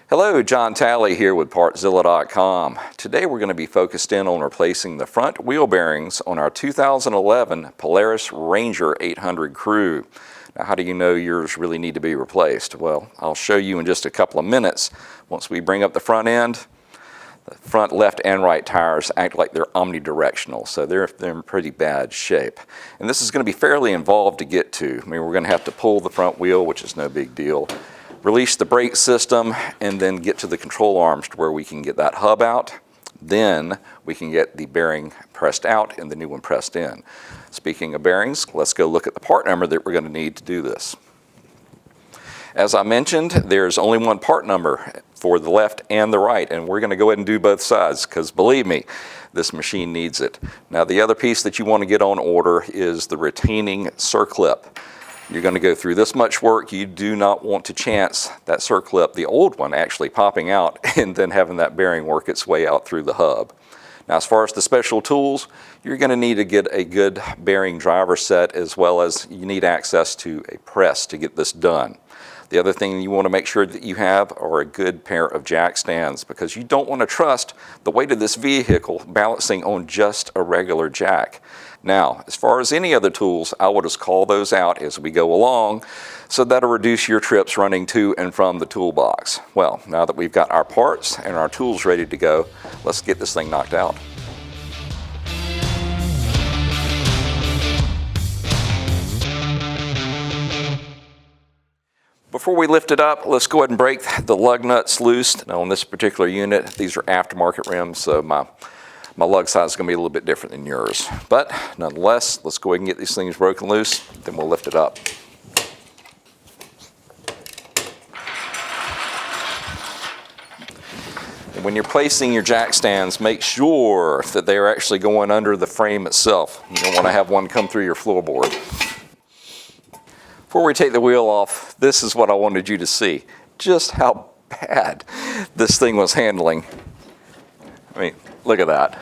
Hello, John Talley here with Partzilla.com. Today we're going to be focused in on replacing the front wheel bearings on our 2011 Polaris Ranger 800 Crew. Now, how do you know yours really need to be replaced? Well, I'll show you in just a couple of minutes. Once we bring up the front end, the front left and right tires act like they're omnidirectional, so they're in pretty bad shape. And this is going to be fairly involved to get to. I mean, we're going to have to pull the front wheel, which is no big deal, release the brake system, and then get to the control arms to where we can get that hub out. Then we can get the bearing pressed out and the new one pressed in. Speaking of bearings, let's go look at the part number that we're going to need to do this. As I mentioned, there's only one part number for the left and the right, and we're going to go ahead and do both sides because, believe me, this machine needs it. Now, the other piece that you want to get on order is the retaining circlip. You're going to go through this much work. You do not want to chance that circlip, the old one, actually popping out and then having that bearing work its way out through the hub. Now, as far as the special tools, you're going to need to get a good bearing driver set, as well as you need access to a press to get this done. The other thing you want to make sure that you have are a good pair of jack stands, because you don't want to trust the weight of this vehicle balancing on just a regular jack. Now, as far as any other tools, I would just call those out as we go along, so that'll reduce your trips running to and from the toolbox. Well, now that we've got our parts and our tools ready to go, let's get this thing knocked out. Before we lift it up, let's go ahead and break the lug nuts loose. Now, on this particular unit, these are aftermarket rims, so my lug size is going to be a little bit different than yours. But nonetheless, let's go ahead and get these things broken loose, then we'll lift it up. And when you're placing your jack stands, make sure that they are actually going under the frame itself. You don't want to have one come through your floorboard. Before we take the wheel off, this is what I wanted you to see. Just how bad this thing was handling. I mean, look at that.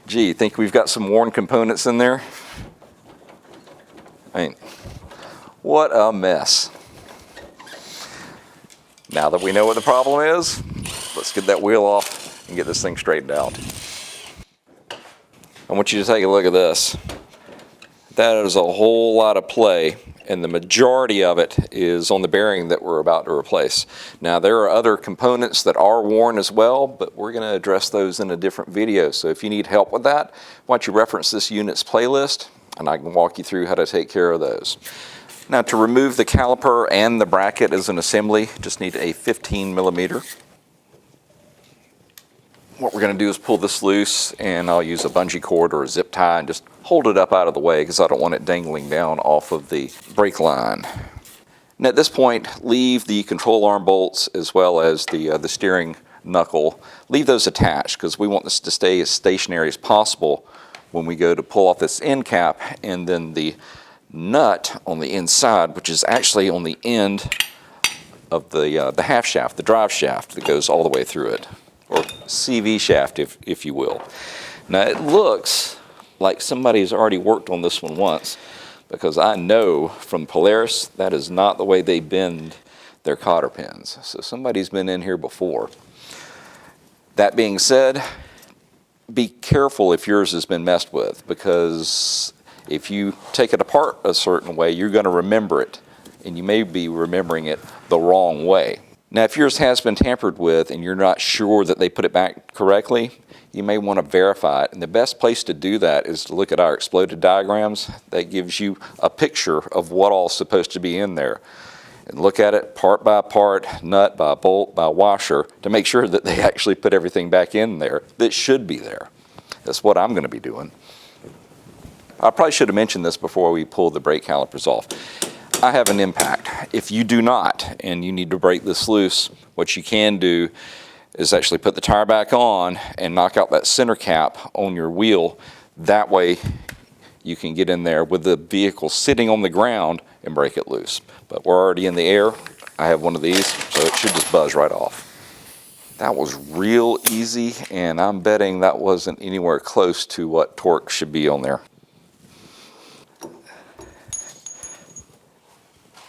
Gee, think we've got some worn components in there? I mean, what a mess. Now that we know what the problem is, let's get that wheel off and get this thing straightened out. I want you to take a look at this. That is a whole lot of play, and the majority of it is on the bearing that we're about to replace. Now, there are other components that are worn as well, but we're going to address those in a different video. So if you need help with that, why don't you reference this unit's playlist, and I can walk you through how to take care of those. Now, to remove the caliper and the bracket as an assembly, just need a 15 millimeter. What we're going to do is pull this loose, and I'll use a bungee cord or a zip tie and just hold it up out of the way because I don't want it dangling down off of the brake line. And at this point, leave the control arm bolts as well as the steering knuckle. Leave those attached because we want this to stay as stationary as possible when we go to pull off this end cap, and then the nut on the inside, which is actually on the end of the half shaft, the drive shaft that goes all the way through it, or CV shaft, if you will. Now, it looks like somebody's already worked on this one once, because I know from Polaris that is not the way they bend their cotter pins. So somebody's been in here before. That being said, be careful if yours has been messed with, because if you take it apart a certain way, you're going to remember it, and you may be remembering it the wrong way. Now, if yours has been tampered with and you're not sure that they put it back correctly, you may want to verify it. And the best place to do that is to look at our exploded diagrams. That gives you a picture of what all is supposed to be in there. And look at it part by part, nut by bolt by washer, to make sure that they actually put everything back in there that should be there. That's what I'm going to be doing. I probably should have mentioned this before we pull the brake calipers off. I have an impact. If you do not, and you need to break this loose, what you can do is actually put the tire back on and knock out that center cap on your wheel. That way you can get in there with the vehicle sitting on the ground and break it loose. But we're already in the air. I have one of these, so it should just buzz right off. That was real easy, and I'm betting that wasn't anywhere close to what torque should be on there.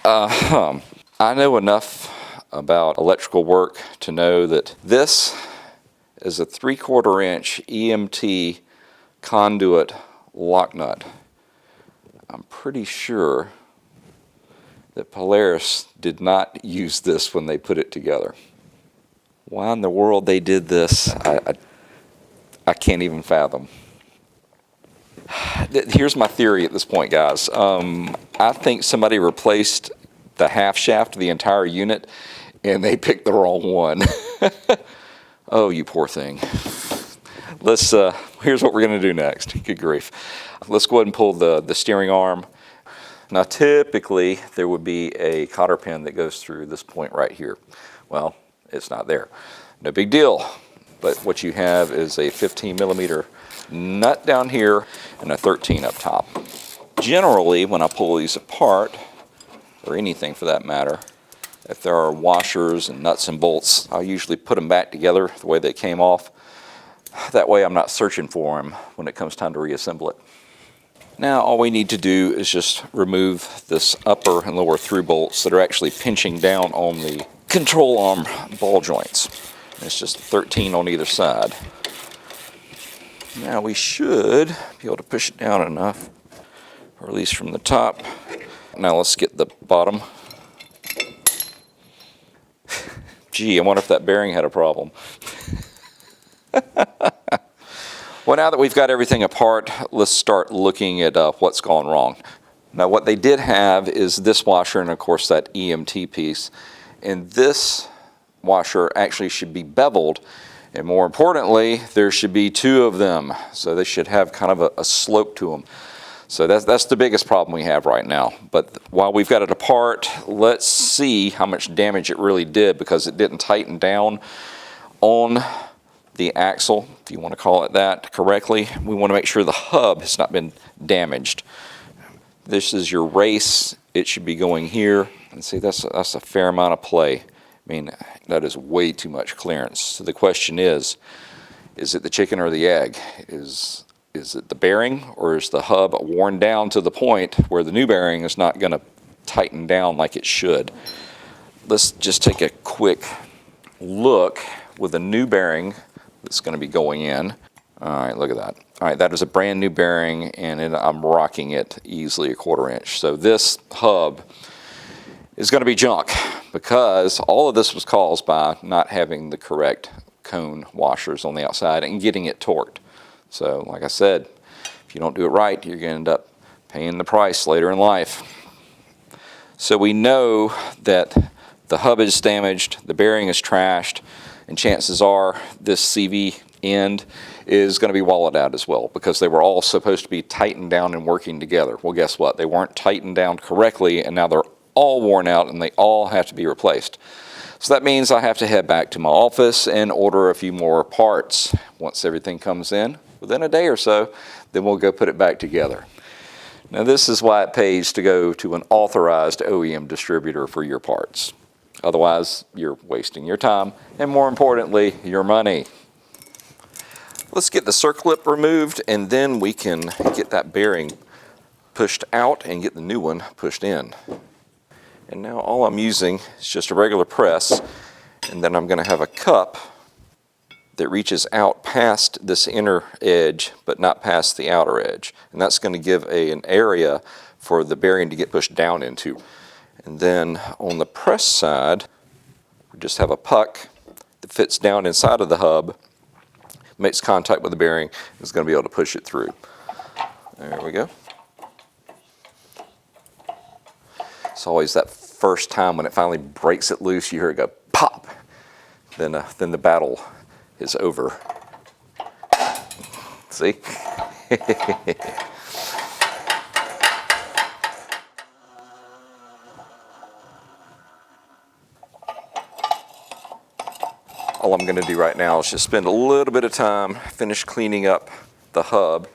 I know enough about electrical work to know that this is a 3/4 inch EMT conduit lock nut. I'm pretty sure that Polaris did not use this when they put it together. Why in the world they did this, I can't even fathom. Here's my theory at this point, guys. I think somebody replaced the half shaft of the entire unit and they picked the wrong one. Oh, you poor thing. Here's what we're going to do next. Good grief. Let's go ahead and pull the steering arm. Now typically there would be a cotter pin that goes through this point right here. Well, it's not there. No big deal. But what you have is a 15mm nut down here and a 13 up top. Generally, when I pull these apart, or anything for that matter, if there are washers and nuts and bolts, I'll usually put them back together the way they came off. That way I'm not searching for them when it comes time to reassemble it. Now all we need to do is just remove this upper and lower through bolts that are actually pinching down on the control arm ball joints. It's just 13 on either side. Now we should be able to push it down enough, or at least from the top. Now let's get the bottom. Gee, I wonder if that bearing had a problem. Well, now that we've got everything apart, let's start looking at what's gone wrong. Now what they did have is this washer and of course that EMT piece. And this washer actually should be beveled. And more importantly, there should be two of them. So they should have kind of a slope to them. So that's the biggest problem we have right now. But while we've got it apart, let's see how much damage it really did, because it didn't tighten down on the axle, if you want to call it that correctly. We want to make sure the hub has not been damaged. This is your race. It should be going here. And see, that's a fair amount of play. I mean, that is way too much clearance. So the question is it the chicken or the egg? Is it the bearing, or is the hub worn down to the point where the new bearing is not going to tighten down like it should? Let's just take a quick look with a new bearing that's going to be going in. All right, look at that. All right, that is a brand new bearing, and I'm rocking it easily 1/4 inch. So this hub is going to be junk, because all of this was caused by not having the correct cone washers on the outside and getting it torqued. So like I said, if you don't do it right, you're going to end up paying the price later in life. So we know that the hub is damaged, the bearing is trashed, and chances are this CV end is going to be wallowed out as well, because they were all supposed to be tightened down and working together. Well, guess what? They weren't tightened down correctly, and now they're all worn out and they all have to be replaced. So that means I have to head back to my office and order a few more parts. Once everything comes in, within a day or so, then we'll go put it back together. Now this is why it pays to go to an authorized OEM distributor for your parts. Otherwise, you're wasting your time and, more importantly, your money. Let's get the circlip removed, and then we can get that bearing pushed out and get the new one pushed in. And now all I'm using is just a regular press, and then I'm going to have a cup that reaches out past this inner edge but not past the outer edge, and that's going to give an area for the bearing to get pushed down into. And then on the press side, we just have a puck that fits down inside of the hub, makes contact with the bearing, and is going to be able to push it through. There we go. It's always that first time when it finally breaks it loose, you hear it go pop. Then the battle is over. See? All I'm going to do right now is just spend a little bit of time, finish cleaning up the hub.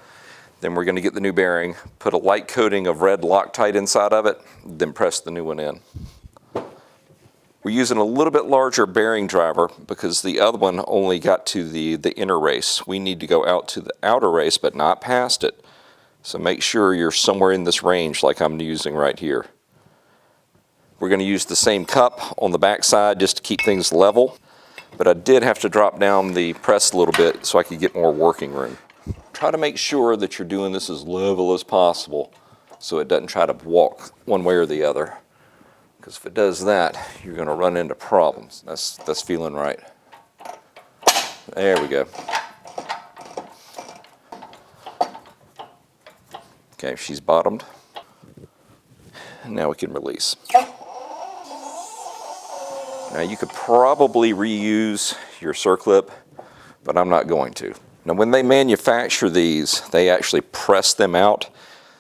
Then we're going to get the new bearing, put a light coating of red Loctite inside of it, then press the new one in. We're using a little bit larger bearing driver because the other one only got to the inner race. We need to go out to the outer race but not past it. So make sure you're somewhere in this range like I'm using right here. We're going to use the same cup on the back side just to keep things level, but I did have to drop down the press a little bit so I could get more working room. Try to make sure that you're doing this as level as possible so it doesn't try to walk one way or the other. Because if it does that, you're going to run into problems. That's feeling right. There we go. Okay, she's bottomed. And now we can release. Now you could probably reuse your circlip, but I'm not going to. Now when they manufacture these, they actually press them out,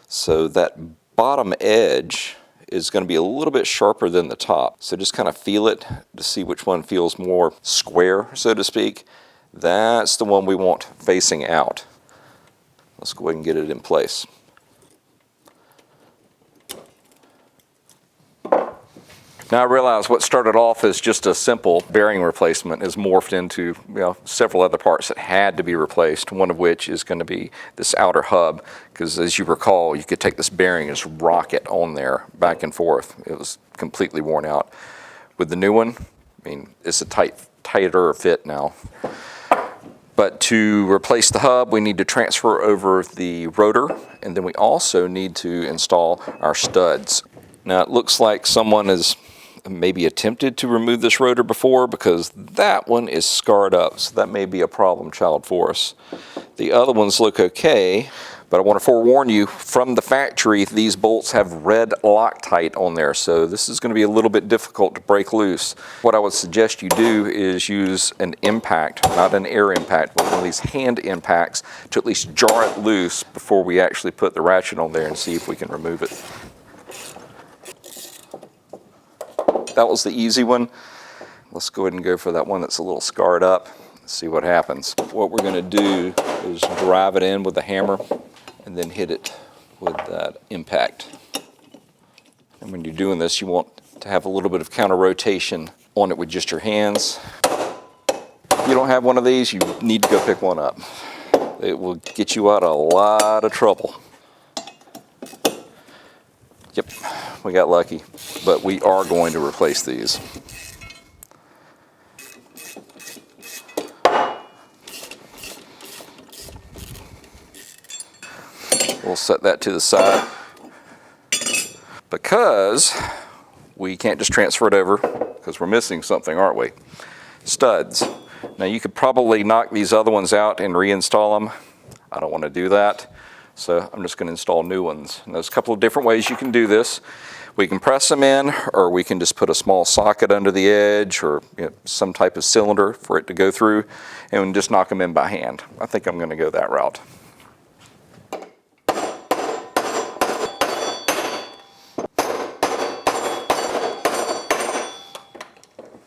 so that bottom edge is going to be a little bit sharper than the top. So just kind of feel it to see which one feels more square, so to speak. That's the one we want facing out. Let's go ahead and get it in place. Now I realize what started off as just a simple bearing replacement has morphed into several other parts that had to be replaced, one of which is going to be this outer hub, because as you recall, you could take this bearing and just rock it on there back and forth. It was completely worn out. With the new one, I mean, it's a tighter fit now. But to replace the hub, we need to transfer over the rotor, and then we also need to install our studs. Now it looks like someone has maybe attempted to remove this rotor before, because that one is scarred up, so that may be a problem child for us. The other ones look okay, but I want to forewarn you, from the factory these bolts have red Loctite on there, so this is going to be a little bit difficult to break loose. What I would suggest you do is use an impact, not an air impact, but one of these hand impacts to at least jar it loose before we actually put the ratchet on there and see if we can remove it. That was the easy one. Let's go ahead and go for that one that's a little scarred up. Let's see what happens. What we're going to do is drive it in with a hammer and then hit it with that impact. And when you're doing this, you want to have a little bit of counter rotation on it with just your hands. If you don't have one of these, you need to go pick one up. It will get you out of a lot of trouble. Yep, we got lucky, but we are going to replace these. We'll set that to the side because we can't just transfer it over because we're missing something, aren't we? Studs. Now you could probably knock these other ones out and reinstall them. I don't want to do that. So I'm just going to install new ones. And there's a couple of different ways you can do this. We can press them in, or we can just put a small socket under the edge, or some type of cylinder for it to go through, and just knock them in by hand. I think I'm going to go that route.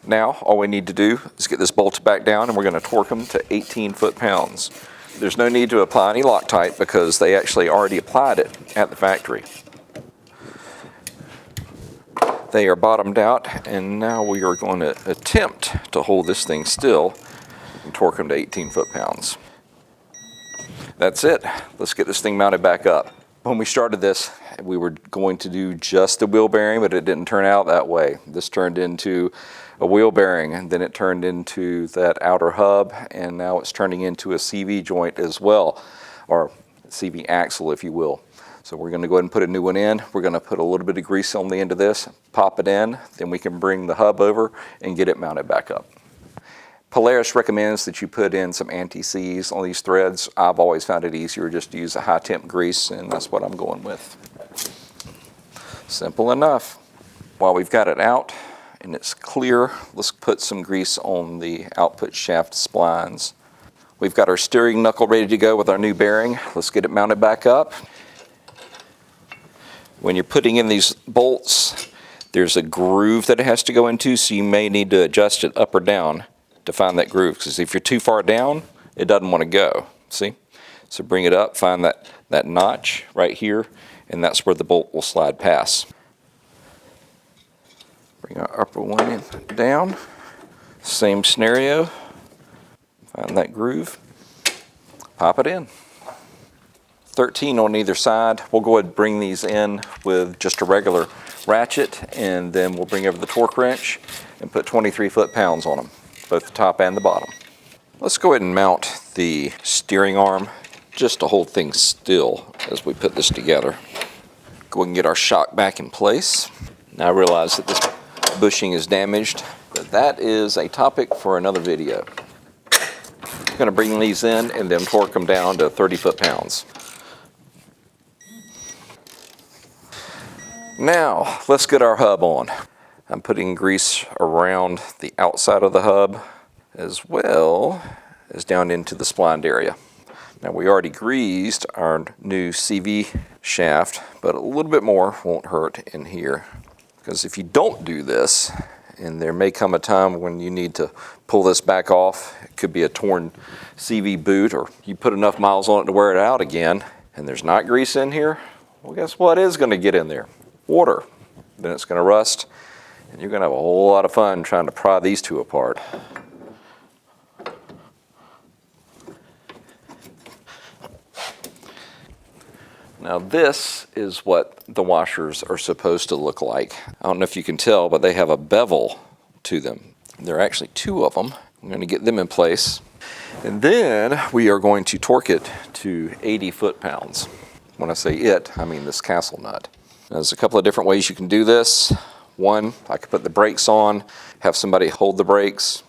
Now all we need to do is get this bolted back down, and we're going to torque them to 18 foot-pounds. There's no need to apply any Loctite because they actually already applied it at the factory. They are bottomed out, and now we are going to attempt to hold this thing still and torque them to 18 foot-pounds. That's it. Let's get this thing mounted back up. When we started this, we were going to do just the wheel bearing, but it didn't turn out that way. This turned into a wheel bearing, and then it turned into that outer hub, and now it's turning into a CV joint as well, or CV axle, if you will. So we're going to go ahead and put a new one in. We're going to put a little bit of grease on the end of this, pop it in, then we can bring the hub over and get it mounted back up. Polaris recommends that you put in some anti-seize on these threads. I've always found it easier just to use a high temp grease, and that's what I'm going with. Simple enough. While we've got it out and it's clear, let's put some grease on the output shaft splines. We've got our steering knuckle ready to go with our new bearing. Let's get it mounted back up. When you're putting in these bolts, there's a groove that it has to go into, so you may need to adjust it up or down to find that groove, because if you're too far down, it doesn't want to go. See? So bring it up, find that notch right here, and that's where the bolt will slide past. Bring our upper one in, down. Same scenario. Find that groove. Pop it in. 13 on either side. We'll go ahead and bring these in with just a regular ratchet, and then we'll bring over the torque wrench and put 23 foot-pounds on them, both the top and the bottom. Let's go ahead and mount the steering arm just to hold things still as we put this together. Go ahead and get our shock back in place. Now I realize that this bushing is damaged, but that is a topic for another video. I'm going to bring these in and then torque them down to 30 foot-pounds. Now, let's get our hub on. I'm putting grease around the outside of the hub as well as down into the splined area. Now, we already greased our new CV shaft, but a little bit more won't hurt in here. Because if you don't do this, and there may come a time when you need to pull this back off, it could be a torn CV boot, or you put enough miles on it to wear it out again, and there's not grease in here, well, guess what is going to get in there? Water. Then it's going to rust, and you're going to have a whole lot of fun trying to pry these two apart. Now this is what the washers are supposed to look like. I don't know if you can tell, but they have a bevel to them. There are actually two of them. I'm going to get them in place. And then we are going to torque it to 80 foot-pounds. When I say it, I mean this castle nut. Now, there's a couple of different ways you can do this. One, I could put the brakes on, have somebody hold the brakes.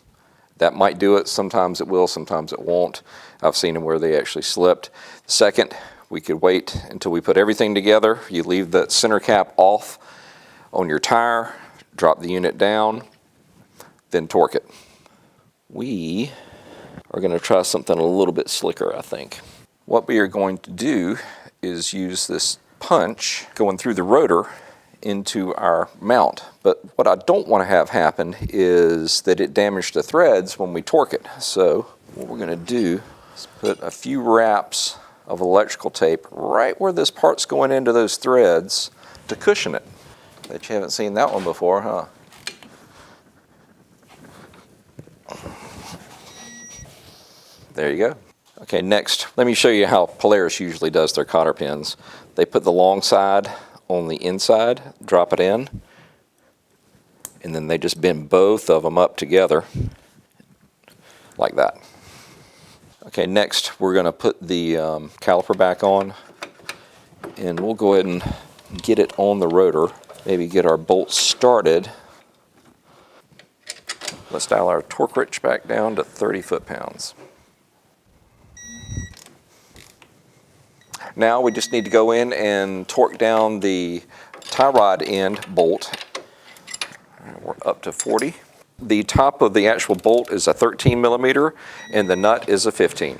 That might do it. Sometimes it will, sometimes it won't. I've seen them where they actually slipped. Second, we could wait until we put everything together. You leave the center cap off on your tire, drop the unit down, then torque it. We are going to try something a little bit slicker, I think. What we are going to do is use this punch going through the rotor into our mount. But what I don't want to have happen is that it damage the threads when we torque it. So what we're going to do is put a few wraps of electrical tape right where this part's going into those threads to cushion it. Bet you haven't seen that one before, huh? There you go. Okay, next, let me show you how Polaris usually does their cotter pins. They put the long side on the inside, drop it in, and then they just bend both of them up together like that. Okay, next we're going to put the caliper back on, and we'll go ahead and get it on the rotor, maybe get our bolts started. Let's dial our torque wrench back down to 30 foot-pounds. Now we just need to go in and torque down the tie rod end bolt. We're up to 40. The top of the actual bolt is a 13 millimeter and the nut is a 15.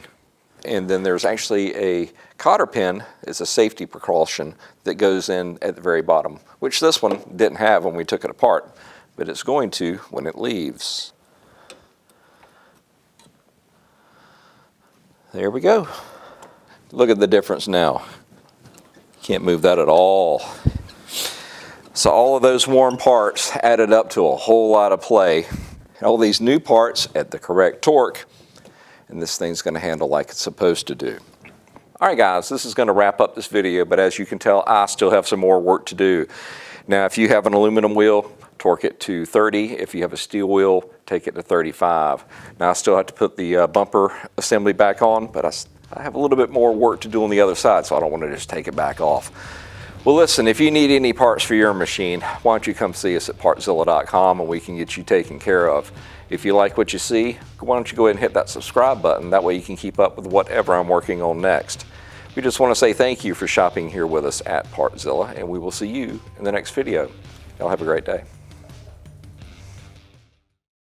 And then there's actually a cotter pin, it's a safety precaution that goes in at the very bottom, which this one didn't have when we took it apart, but it's going to when it leaves. There we go. Look at the difference now. Can't move that at all. So all of those warm parts added up to a whole lot of play. All these new parts at the correct torque, and this thing's going to handle like it's supposed to do. All right, guys, this is going to wrap up this video, but as you can tell, I still have some more work to do. Now, if you have an aluminum wheel, torque it to 30. If you have a steel wheel, take it to 35. Now, I still have to put the bumper assembly back on, but I have a little bit more work to do on the other side, so I don't want to just take it back off. Well, listen, if you need any parts for your machine, why don't you come see us at Partzilla.com and we can get you taken care of. If you like what you see, why don't you go ahead and hit that subscribe button. That way you can keep up with whatever I'm working on next. We just want to say thank you for shopping here with us at Partzilla, and we will see you in the next video. Y'all have a great day.